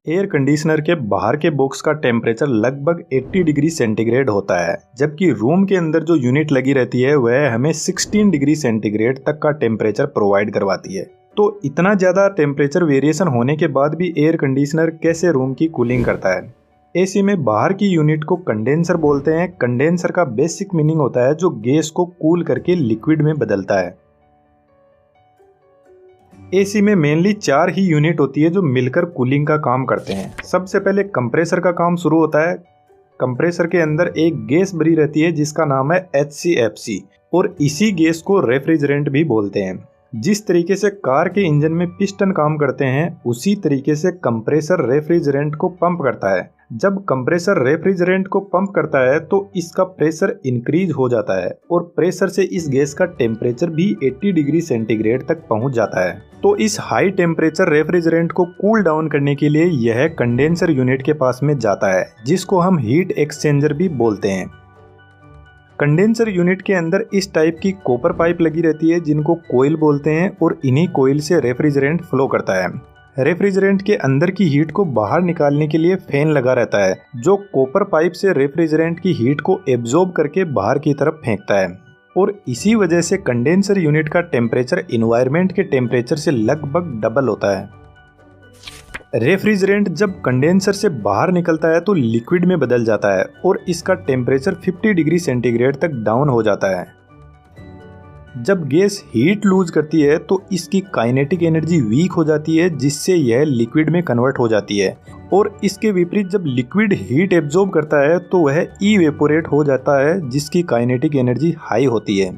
Air conditioner के बाहर के बॉक्स का टेम्परेचर लगभग 80 डिग्री सेंटीग्रेड होता है, जबकि रूम के अंदर जो यूनिट लगी रहती है वह हमें 16 डिग्री सेंटीग्रेड तक का टेम्परेचर प्रोवाइड करवाती है। तो इतना ज़्यादा टेम्परेचर वेरिएशन होने के बाद भी एयर कंडीशनर कैसे रूम की कूलिंग करता है? एसी में बाहर की यूनिट को कंडेंसर बोलते हैं। कंडेंसर का बेसिक मीनिंग होता है जो गैस को कूल करके लिक्विड में बदलता है। एसी में मेनली 4 ही यूनिट होती है जो मिलकर कूलिंग का काम करते हैं। सबसे पहले कंप्रेसर का काम शुरू होता है। कंप्रेसर के अंदर एक गैस भरी रहती है जिसका नाम है HCFC और इसी गैस को रेफ्रिजरेंट भी बोलते हैं। जिस तरीके से कार के इंजन में पिस्टन काम करते हैं उसी तरीके से कंप्रेसर रेफ्रिजरेंट को पंप करता है। जब कंप्रेसर रेफ्रिजरेंट को पंप करता है तो इसका प्रेशर इंक्रीज हो जाता है और प्रेशर से इस गैस का टेम्परेचर भी 80 डिग्री सेंटीग्रेड तक पहुंच जाता है। तो इस हाई टेम्परेचर रेफ्रिजरेंट को कूल डाउन करने के लिए यह कंडेंसर यूनिट के पास में जाता है, जिसको हम हीट एक्सचेंजर भी बोलते हैं। कंडेंसर यूनिट के अंदर इस टाइप की कॉपर पाइप लगी रहती है जिनको कोयल बोलते हैं और इन्हीं कोयल से रेफ्रिजरेंट फ्लो करता है। रेफ्रिजरेंट के अंदर की हीट को बाहर निकालने के लिए फैन लगा रहता है जो कॉपर पाइप से रेफ्रिजरेंट की हीट को एब्जॉर्ब करके बाहर की तरफ फेंकता है और इसी वजह से कंडेंसर यूनिट का टेम्परेचर एनवायरनमेंट के टेम्परेचर से लगभग डबल होता है। रेफ्रिजरेंट जब कंडेंसर से बाहर निकलता है तो लिक्विड में बदल जाता है और इसका टेम्परेचर 50 डिग्री सेंटीग्रेड तक डाउन हो जाता है। जब गैस हीट लूज करती है तो इसकी काइनेटिक एनर्जी वीक हो जाती है जिससे यह लिक्विड में कन्वर्ट हो जाती है और इसके विपरीत जब लिक्विड हीट एब्जॉर्ब करता है तो वह इवेपोरेट हो जाता है जिसकी काइनेटिक एनर्जी हाई होती है।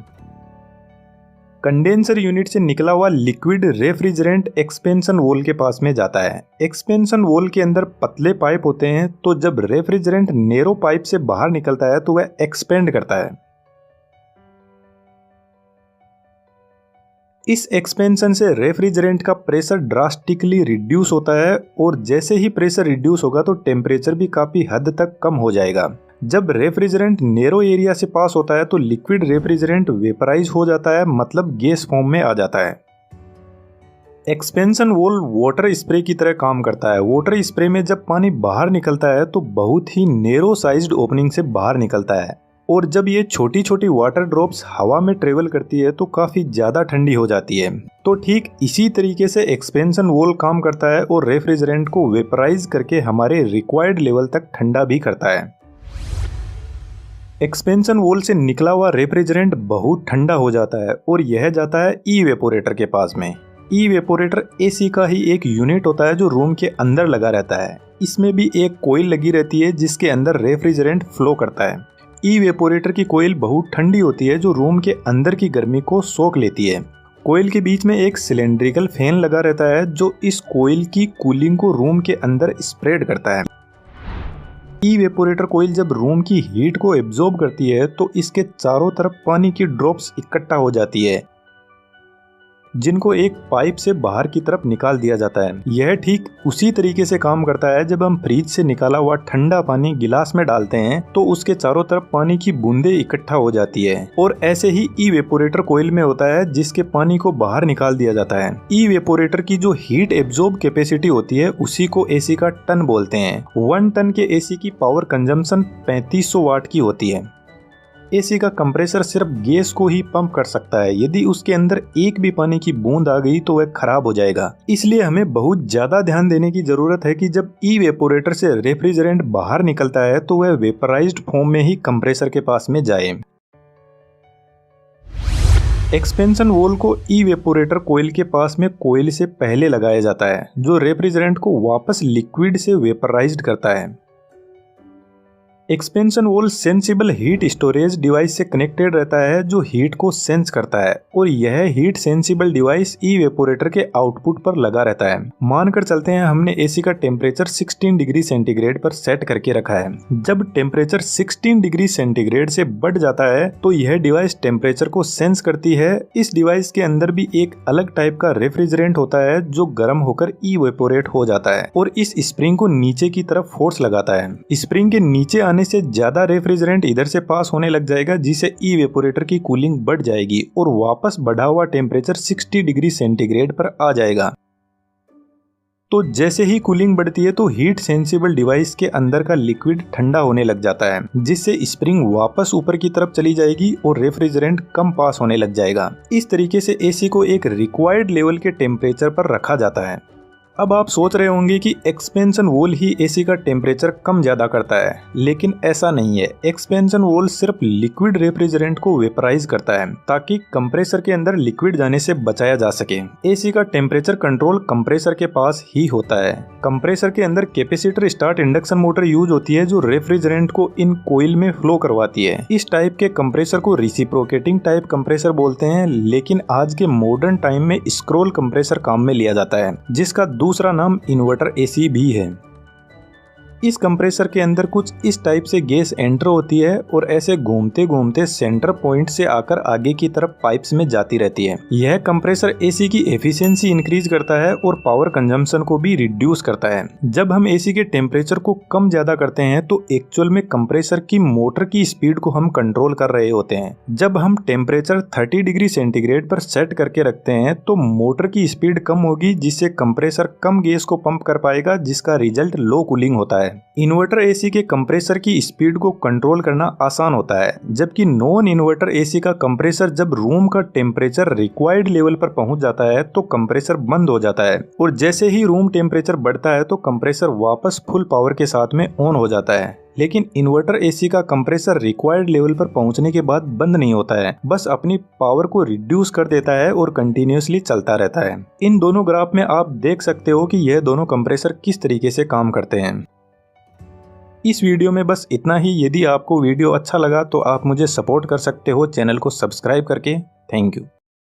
कंडेंसर यूनिट से निकला हुआ लिक्विड रेफ्रिजरेंट एक्सपेंशन वॉल के पास में जाता है। एक्सपेंशन वॉल के अंदर पतले पाइप होते हैं तो जब रेफ्रिजरेंट नैरो पाइप से बाहर निकलता है तो वह एक्सपेंड करता है। इस एक्सपेंशन से रेफ्रिजरेंट का प्रेशर ड्रास्टिकली रिड्यूस होता है और जैसे ही प्रेशर रिड्यूस होगा तो टेम्परेचर भी काफ़ी हद तक कम हो जाएगा। जब रेफ्रिजरेंट नैरो एरिया से पास होता है तो लिक्विड रेफ्रिजरेंट वेपराइज हो जाता है, मतलब गैस फॉर्म में आ जाता है। एक्सपेंशन वॉल वाटर स्प्रे की तरह काम करता है। वाटर स्प्रे में जब पानी बाहर निकलता है तो बहुत ही नैरो साइज्ड ओपनिंग से बाहर निकलता है और जब ये छोटी छोटी वाटर ड्रॉप्स हवा में ट्रेवल करती है तो काफ़ी ज़्यादा ठंडी हो जाती है। तो ठीक इसी तरीके से एक्सपेंशन वॉल काम करता है और रेफ्रिजरेंट को वेपराइज करके हमारे रिक्वायर्ड लेवल तक ठंडा भी करता है। एक्सपेंशन वॉल से निकला हुआ रेफ्रिजरेंट बहुत ठंडा हो जाता है और यह जाता है इवेपोरेटर के पास में। इवेपोरेटर एसी का ही एक यूनिट होता है जो रूम के अंदर लगा रहता है। इसमें भी एक कोयल लगी रहती है जिसके अंदर रेफ्रिजरेंट फ्लो करता है। इवेपोरेटर की कोयल बहुत ठंडी होती है जो रूम के अंदर की गर्मी को सोख लेती है। कोयल के बीच में एक सिलेंड्रिकल फैन लगा रहता है जो इस कोयल की कूलिंग को रूम के अंदर स्प्रेड करता है। इवेपोरेटर कोयल जब रूम की हीट को एब्जॉर्ब करती है तो इसके चारों तरफ पानी की ड्रॉप्स इकट्ठा हो जाती है जिनको एक पाइप से बाहर की तरफ निकाल दिया जाता है। यह ठीक उसी तरीके से काम करता है जब हम फ्रिज से निकाला हुआ ठंडा पानी गिलास में डालते हैं तो उसके चारों तरफ पानी की बूंदें इकट्ठा हो जाती है और ऐसे ही इवेपोरेटर कोयल में होता है जिसके पानी को बाहर निकाल दिया जाता है। इवेपोरेटर की जो हीट एब्जॉर्ब कैपेसिटी होती है उसी को एसी का टन बोलते हैं। 1 टन के एसी की पावर कंजम्पशन 3500 वाट की होती है। एसी का कंप्रेसर सिर्फ गैस को ही पंप कर सकता है। यदि उसके अंदर एक भी पानी की बूंद आ गई तो वह खराब हो जाएगा। इसलिए हमें बहुत ज्यादा ध्यान देने की जरूरत है कि जब इवेपोरेटर से रेफ्रिजरेंट बाहर निकलता है तो वह वेपराइज्ड फॉर्म में ही कंप्रेसर के पास में जाए। एक्सपेंशन वॉल को इवेपोरेटर कोयल के पास में कोयल से पहले लगाया जाता है जो रेफ्रिजरेंट को वापस लिक्विड से वेपराइज्ड करता है। Expansion valve sensible heat storage device से कनेक्टेड रहता है जो हीट को सेंस करता है और यह हीट सेंसिबल डिवाइस इवेपोरेटर के आउटपुट पर लगा रहता है। मानकर चलते हैं हमने एसी का टेम्परेचर 16 डिग्री सेंटीग्रेड पर सेट करके रखा है। जब टेम्परेचर 16 डिग्री सेंटीग्रेड से बढ़ जाता है तो यह डिवाइस टेम्परेचर को सेंस करती है। इस डिवाइस के अंदर भी एक अलग टाइप का रेफ्रिजरेंट होता है जो गर्म होकर इवेपोरेट हो जाता है और इस स्प्रिंग को नीचे की तरफ फोर्स लगाता है। स्प्रिंग के नीचे आने से ज्यादा रेफ्रिजरेंट इधर से पास होने लग जाएगा जिससे इवेपोरेटर की कूलिंग बढ़ जाएगी और वापस बढ़ा हुआ टेम्परेचर 60 डिग्री सेंटीग्रेड पर आ जाएगा। तो जैसे ही कूलिंग बढ़ती है तो हीट सेंसिबल डिवाइस के अंदर का लिक्विड ठंडा होने लग जाता है, जिससे स्प्रिंग वापस ऊपर की तरफ चली जाएगी और रेफ्रिजरेंट कम पास होने लग जाएगा। इस तरीके से एसी को एक रिक्वायर्ड लेवल के टेम्परेचर पर रखा जाता है। अब आप सोच रहे होंगे कि एक्सपेंशन वॉल ही एसी का टेम्परेचर कम ज्यादा करता है, लेकिन ऐसा नहीं है। एक्सपेंशन वॉल सिर्फ लिक्विड रेफ्रिजरेंट को वेपराइज करता है ताकि कंप्रेसर के अंदर लिक्विड जाने से बचाया जा सके। एसी का टेम्परेचर कंट्रोल कंप्रेसर के पास ही होता है। कंप्रेसर के अंदर capacitor start induction motor use होती है जो रेफ्रिजरेंट को इन कोइल में फ्लो करवाती है। इस टाइप के कंप्रेसर को रिसिप्रोकेटिंग टाइप कंप्रेसर बोलते हैं, लेकिन आज के मॉडर्न टाइम में स्क्रोल कंप्रेसर काम में लिया जाता है, जिसका दूसरा नाम इन्वर्टर एसी भी है। इस कंप्रेसर के अंदर कुछ इस टाइप से गैस एंटर होती है और ऐसे घूमते घूमते सेंटर पॉइंट से आकर आगे की तरफ पाइप्स में जाती रहती है। यह कंप्रेसर एसी की एफिशिएंसी इंक्रीज करता है और पावर कंजम्पशन को भी रिड्यूस करता है। जब हम एसी के टेम्परेचर को कम ज्यादा करते हैं तो एक्चुअल में कंप्रेसर की मोटर की स्पीड को हम कंट्रोल कर रहे होते हैं। जब हम टेम्परेचर 30 डिग्री सेंटीग्रेड पर सेट करके रखते हैं तो मोटर की स्पीड कम होगी, जिससे कंप्रेसर कम गैस को पंप कर पाएगा, जिसका रिजल्ट लो कूलिंग होता है। इन्वर्टर एसी के कंप्रेसर की स्पीड को कंट्रोल करना आसान होता है, जबकि नॉन इन्वर्टर एसी का कंप्रेसर जब रूम का टेम्परेचर रिक्वायर्ड लेवल पर पहुंच जाता है तो कंप्रेसर बंद हो जाता है और जैसे ही रूम टेम्परेचर बढ़ता है तो कंप्रेसर वापस फुल पावर के साथ में ऑन हो जाता है। लेकिन इन्वर्टर एसी का कंप्रेसर रिक्वायर्ड लेवल पर पहुंचने के बाद बंद नहीं होता है, बस अपनी पावर को रिड्यूस कर देता है और कंटिन्यूअसली चलता रहता है। इन दोनों ग्राफ में आप देख सकते हो कि यह दोनों कंप्रेसर किस तरीके से काम करते हैं। इस वीडियो में बस इतना ही। यदि आपको वीडियो अच्छा लगा तो आप मुझे सपोर्ट कर सकते हो चैनल को सब्सक्राइब करके। Thank you.